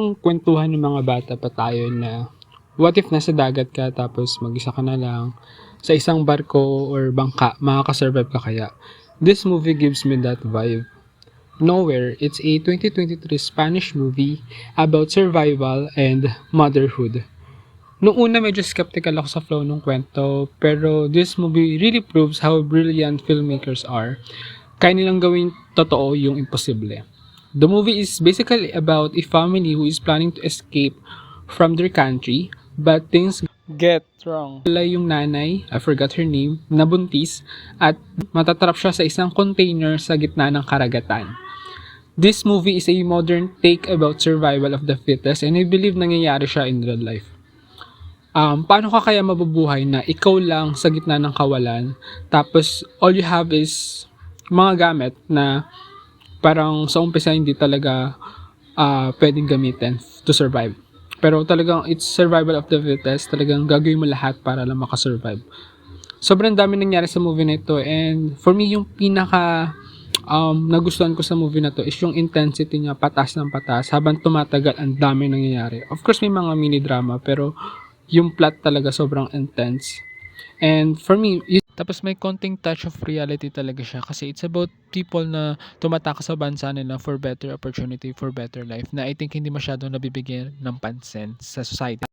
yung kwentuhan ng mga bata pa tayo na what if nasa dagat ka tapos mag-isa ka na lang sa isang barko or bangka, makakasurvive ka kaya? This movie gives me that vibe. Nowhere, it's a 2023 Spanish movie about survival and motherhood. Noong una medyo skeptical ako sa flow ng kwento, pero this movie really proves how brilliant filmmakers are. Kaya nilang gawin totoo yung imposible. The movie is basically about a family who is planning to escape from their country, but things get wrong. Wala yung nanay, I forgot her name, nabuntis, at matatrap siya sa isang container sa gitna ng karagatan. This movie is a modern take about survival of the fittest, and I believe nangyayari siya in real life. Paano ka kaya mabubuhay na ikaw lang sa gitna ng kawalan, tapos all you have is mga gamit na parang sa umpisa hindi talaga pwedeng gamitin to survive. Pero talagang it's survival of the fittest, talagang gagawin mo lahat para lang makasurvive. Sobrang dami nangyari sa movie na ito, and for me yung pinaka nagustuhan ko sa movie na to is yung intensity niya, patas ng patas habang tumatagal, ang dami nangyayari. Of course may mga mini drama, pero yung plot talaga sobrang intense. And for me, tapos may konting touch of reality talaga siya kasi it's about people na tumataka sa bansa nila for better opportunity, for better life, na I think hindi masyadong nabibigyan ng pansin sa society.